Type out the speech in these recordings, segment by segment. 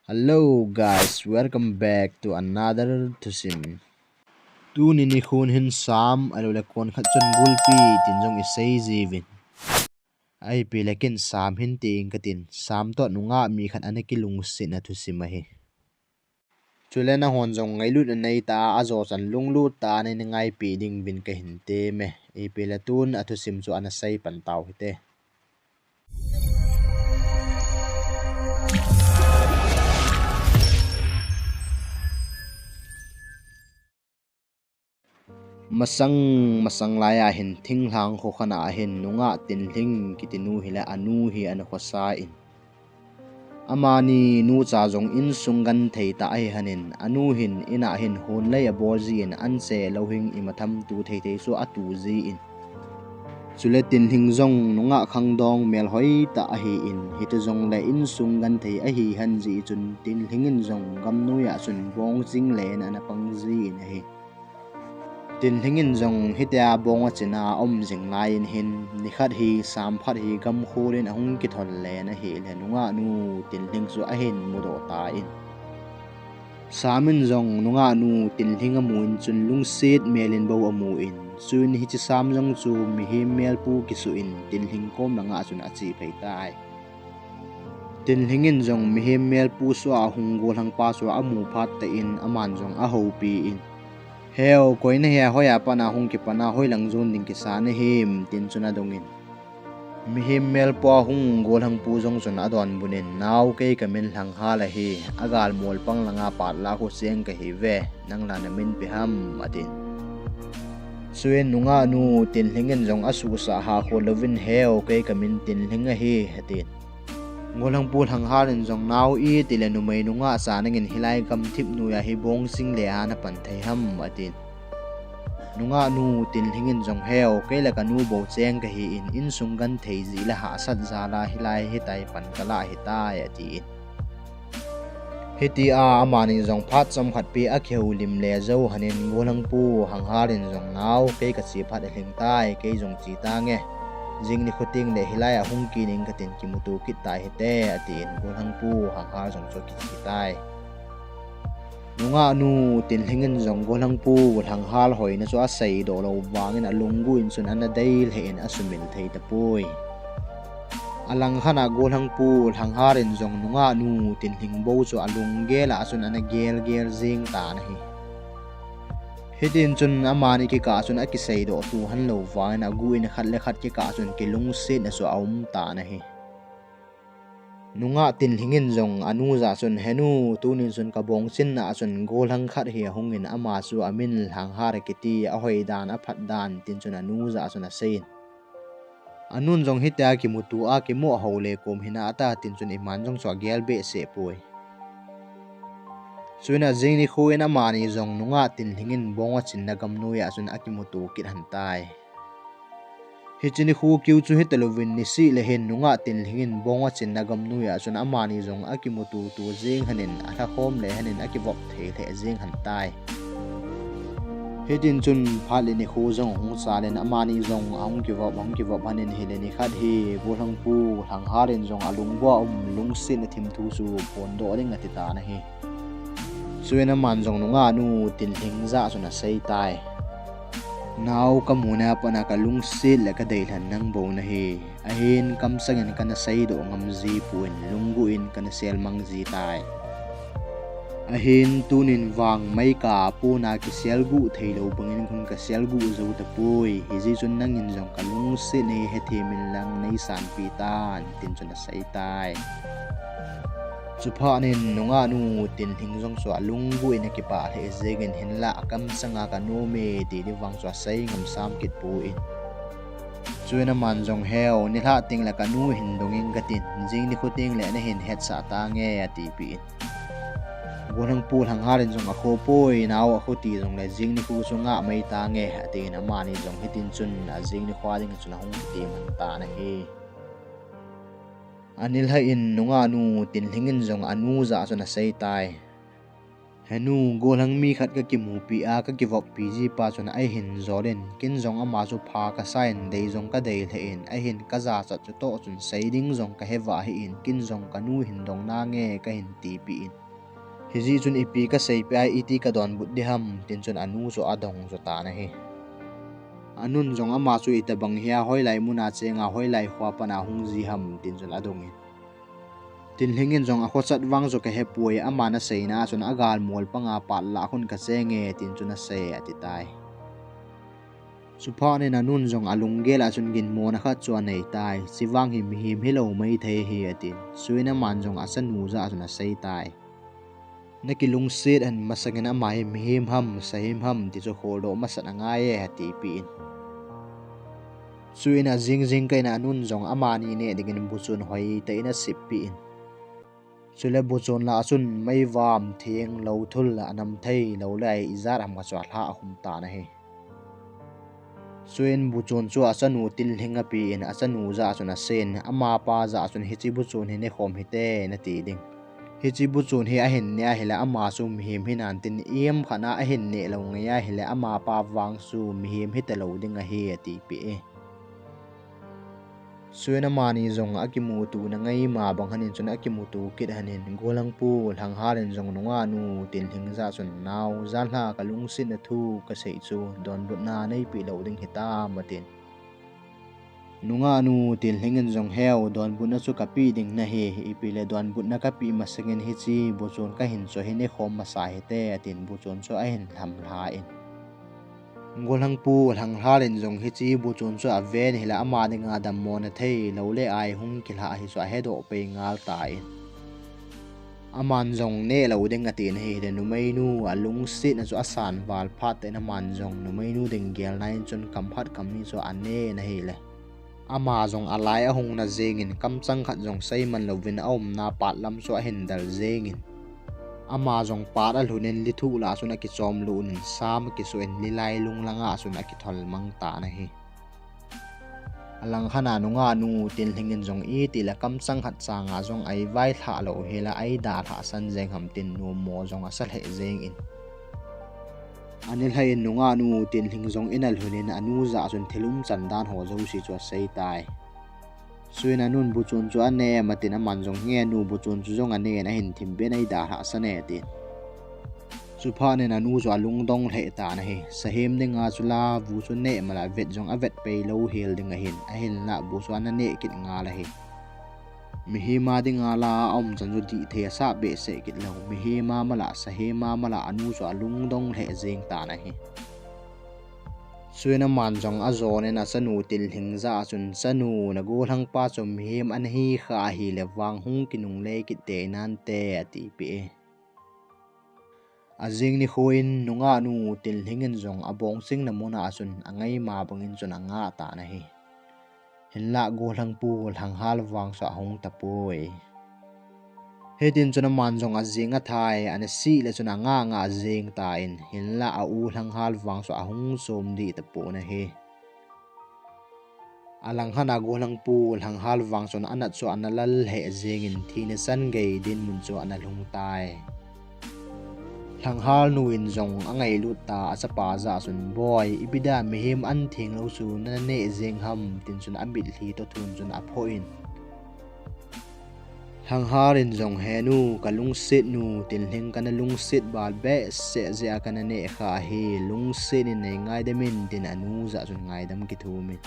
Hello guys, welcome back to another Tusim. Tu nini khun hin sam alo le kon khat chon gulpi tinjong isei jivin. Ai pi lekin sam hin ting katin sam to nunga mi khat aneki lung sin na Tusim hi. Chulena hon jong ngai lut nei ta azo chan lung lut ta nei ngai pi ding vin ka hin te me. Ai pi la tun atusim chu anasai pan tau hite. masang laya hin thing hlang kho khana hin nunga tin hling kitinu hila anu hi an khosa in amani nu cha jong in sungan thei ta ai hanin anu hin ina hin hon lai aborji in an se lohing imatham tu thei thei so atu ji in chule tin hling jong nunga khangdong mel hoi ta a hi in hitu jong le in sungan thei a hi han ji chun tin hlingin jong gam nu ya chun bong jing le na na pang ji in hi tin hingin jong hitia bonga china om jing lain hin nikhat hi sam phat hi gam khulin ahung ki thon le na hi le nunga nu tin hing chu a hin mudo ta in samin jong nunga nu tin hinga muin chun lung sit melin bo amu in chuin hi chi sam jong chu mi hi mel pu ki su in tin hing kom langa chun a chi phei tai tin hingin jong mi hi mel pu su a hung gol hang pa su amu phat te in aman jong a ho pi in heo koina hia hoya pana hung ki pana hoi lang zon ding ki sa ne him tin chuna dongin mi him mel po hung gol hang pu jong chuna adon bunin naw ke kamin hlang ha la hi agal mol pang langa pat la ho seng ka hi ve nang la na min pi ham atin suin nunga nu tin hingen jong asu sa ha kho lovin heo ke kamin tin hinga hi atin ngolang pul hang harin jong naw i tilenu mai nunga sa nangin hilai kam thip nu ya hi bong sing le ana pan thai ham atin nunga nu tin hingin jong heo ke la kanu bo cheng ka hi in sungan thei ji la ha sat za la hilai hi tai pan kala hi tai ati hiti a amani jong phat chom khat pi a kheu lim le zo hanin ngolang pu hang harin jong naw ke ka chi phat hling tai ke jong chi ta nge jing ni khuting le hilaya hung ki ning katin ki mutu kit tai hete atin golhang pu hang ha jong cho ki tai nunga nu tin hingin jong golhang pu hang hal hoi na cho a sei do lo wangin alungu in sun ana dei le in asumil thei ta pui alang khana golhang pu hang harin jong nunga nu tin hing bo cho alung gela asun ana gel jing ta na hi hitin chun amani ki ka chun aki sei do tu han lo wain agu in khat le khat ki ka chun ki lung sit na so aum ta na hi nunga tin hingin jong anu za chun henu tunin chun ka bong chin na chun gol hang khat hi hungin ama chu amin hang har ki ti a hoi dan a phat dan tin chun anu za chun a sein anun jong hitia ki mutu a ki mo hole kom hina ata tin chun iman jong so gel be se poi suina jingni khuina mani jong nunga tin hingin bonga chinna gamnu ya chun akimutu kit hantai hichini khu kyu chu hitelovin ni si le hin nunga tin hingin bonga chinna gamnu ya chun amani jong akimutu tu jing hanin atha khom le hanin akibop the the jing hantai hitin chun phalini khu jong hung chalen amani jong ahung ki vop hanin hileni khat hi bolang pu hang harin jong alung bo lung sin thim thu chu pon do ring ati ta na hi suina man jong nunga nu tin hing za chuna sei tai naw kamuna pana ka lung sil la ka dei than nang bo na hi ahin kam sangin kana sei do ngam ji puin lungu in kana sel mang ji tai ahin tunin wang mai ka pu na ki sel gu theilo bangin khun ka sel gu zo ta pui hi ji chun nang in jong ka lung se ne he the min lang nei san pi tan tin chuna sei tai chupanin nunga nu tin hing jong so alungu in ki pa he zegen hin la kam sanga ka no me ti di wang so sai ngam sam kit pu in chuina man jong heo ni la ting la ka nu hin donging gatin jing ni khuting le na hin het sa ta nge ati pi gonang pu hang harin jong a kho poi naw a khoti jong le jing ni khu sunga mai ta nge ati na mani jong hitin chun a jing ni khwaling chun hong ti man ta na hi anil ha in nunga nu tin hingin jong anu za chuna sei tai henu golang mi khat ka ki mu pi a ka ki vok pi ji pa chun ai hin zolen kin zong ama chu pha ka sain dei zong ka dei the in ai hin ka za chat chu to chun sei ding zong ka hewa hi in kin zong ka nu hin dong na nge ka hin ti pi in hiji chun ipi ka sei pi ai iti ka don but di ham tin chun anu chu adong chu ta na hi anun zong ama chu itabang hia hoi lai muna chenga hoi lai khwa pana hung ji ham tin chun adong in tin hingin zong a khochat wang zo ka he puai ama na seina chun agal mol panga pat la khun ka chenge tin chun a se ati tai supha ne na nun zong alung gela chun gin mo na kha chuan nei tai siwang hi mi hi lo mai the hi atin suina man zong asan nu za chun a sei tai nakilung sit an masangena mai mi him ham sahim ham ti cho kholo masana nga ye ati pi in suina jing kaina nun zong amani ne digin buchun hoi te ina sip pi in chule buchon la chun mai wam thieng lo thul anam thei lo lai izar am ka chwa hla hum ta na he suin buchon chu achanu til hinga pi in achanu za chuna sen ama pa za chun hichi buchon hi ne khom hi te na ti ding hichi buchon hi a hin nya hila ama su mihim hinan tin em khana a hin ne lo ngeya hila ama pa wang su mihim hi te lo ding a hi ati pi e suina mani zong akimu tu na ngai ma bang hanin chun akimu tu kit hanin golang pu hang halen zong nunga nu tin hing za chun naw zan hla kalung sin na thu ka sei chu don but na nei pi lo ding hita matin nunga nu tin hingin zong heo don but na chu ka pi ding na he ipi le don but na ka pi masangin hi chi bu chon ka hin cho hi ne khom ma sa he te atin bu chon cho a hin hlam hla in golang pu hang halen zong hi chi bu chun chu a ven hila ama dinga dam mo na thei lo le ai hung kilha hi chu a hedo pe ngal ta in aman zong ne lo ding atin hi de nu mai nu alung sit na chu asan wal phat te na man zong nu mai nu ding gel nai chun kam phat kam ni chu ane na hi le ama zong alai a hung na zengin kam chang khat zong sei man lo vin aum na pat lam chu a hin dal zengin ama zong para lunin lithu la suna ki chom lunin sam ki suin lilai lung langa suna ki thol mang ta na hi alang khana nunga nu tin hingin zong i ti la kam sang khat changa zong ai vai tha lo hela ai da tha san jeng ham tin nu mo zong asal he jeng in anil hai nunga nu tin hing zong inal hunin anu za chun thilum chandan ho zo si chu sei tai suina nun bu chun chu ane matin aman zong nge nu bu chun chu zong ane na hin thim be nei da ha sane tin supha ne na nu zo lung dong le ta na hi sahim dinga chula bu chu ne mala vet zong avet pe lo hil dinga hin la bu chu an ne kit nga la hi mi hi ma dinga la om chan ju di the sa be se kit lo mi hi ma mala sahima mala anu zo lung dong le jeng ta na hi suina man jong a zone na sanu til hing za chun sanu na go hang pa chum him an hi kha hi le wang hung kinung le ki te nan te ati pi azing ni khoin nunga nu til hingin zong abong sing na mona chun angai ma bangin chun anga ta na hi hinla go hang pu hang hal wang sa hung ta poi hedin chuna man zong azinga thai an si le chuna nga zing ta in hinla a u hlang hal wang so ahung som di ta po na he alang hana go lang pu hlang hal wang son anat so analal he zing in thine san gei din mun cho analung tai hlang hal nu in zong angai lu ta asapa za sun boy ibida mihim an thing lo su na ne zing ham tin chun ambil hi to thun chun a phoin hang harin zong henu kalung sit nu tin hing kana lung sit bal be se ze kana ne kha hi lung sit in nei ngai demin tin anu za chun ngai dam ki thu mi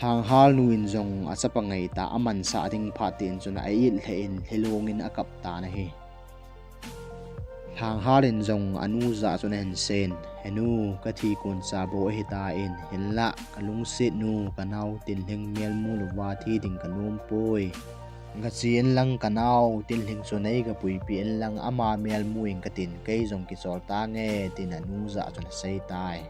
hang hal nu in zong achapa ngai ta aman sa ding phatin chun ai il he in helong in akap ta na hi hang harin zong anu za chun hen sen henu ka thi kun sa bo hi ta in hinla kalung sit nu kanau tin hing mel mu lo wa thi ding kanum poi nga chien lang kanau tin hing so nei ga pui pi en lang ama mel muing katin kei zong ki chol ta nge tin anu za chon sei tai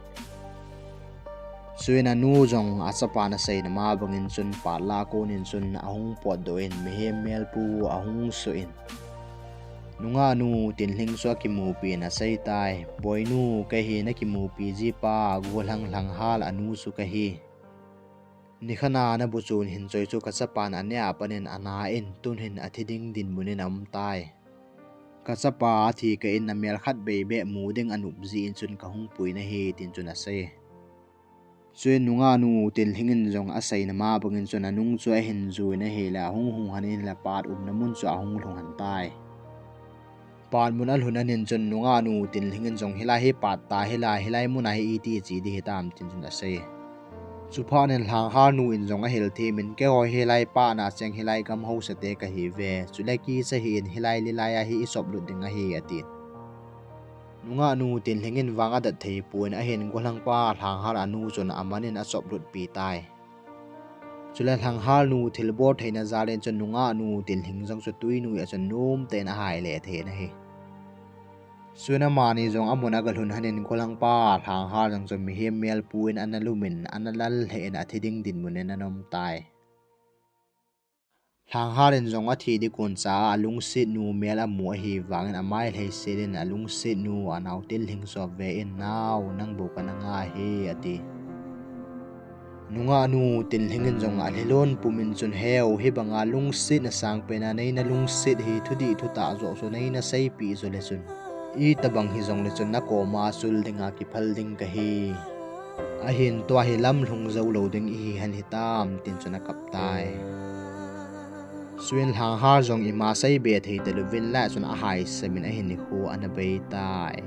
suin anu zong achapa na sei na ma bangin chun pa la ko nin chun ahung pot do in mi hem mel pu ahung so in nunga nu tin hing so ki mu pi na sei tai boy nu ka hi na ki mu pi ji pa golang lang hal anu su ka hi ni khana na bu chun hin choi chu ka chapan ania panin ana in tun hin athiding din munin am tai ka chapa thi ka in na mel khat be be mu ding anup zi in chun ka hung pui na hi tin chun ase chuin nunga nu til hingin jong asai na ma bangin chun anung chu a hin zui na he la hung hanin la pat na mun chu a hung hlong han tai pan mun al hun anin chun nunga nu til hingin jong hila hi pat ta hilai mun a hi ti chi di tam tin chun ase chu pha nen hlang har nu in jong a hel thi min ke hoi hilai pa na cheng hilai gam ho sa te ka hi ve chu le ki sa hi in hilai lilai a hi isop lut ding a hi atin nunga nu tin hingin wanga dat thei puin a hen golang pa hlang har anu chun amanin a sop lut pi tai chula hlang har nu thil bor theina zalen chun nunga nu tin hing jong chu tui nu a chun num ten a hai le the na hi suina mani jong amuna gal hun hanin golang pa hlang har jong chu mi hem mel puin analumin analal he en athiding din munen anom tai hlang harin jong a thi di kun cha alung sit nu mel a mu hi wangin amai lei selin alung sit nu anau til hing so ve in naw nang bu kana nga hi ati nunga nu til hingin jong a lelon pumin chun heu hi banga lung sit na sang pena nei na lung sit hi thudi thuta zo so nei na sei pi zo le chun I tabang hi jong le chun na ko ma sul dinga ki phal ding ka hi a hin to hi lam lung zo lo ding hi han hi tam tin chuna kap tai Swin hang har jong ima say be thei telu vin la chun a hai semin a hin ni khu ana bei tai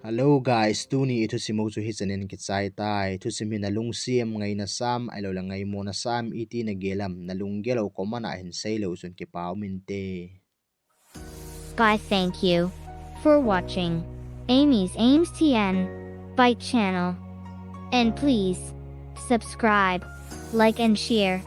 Hello guys tuni itu simo chu hi chanin ki chai tai thu simin alung siam ngai na sam ai lo la ngai mo na sam iti na gelam na lung gelo komana hin sei lo chun ki pau min te Guys, thank you for watching Amy's Ames TN Bite channel and please subscribe, like and share.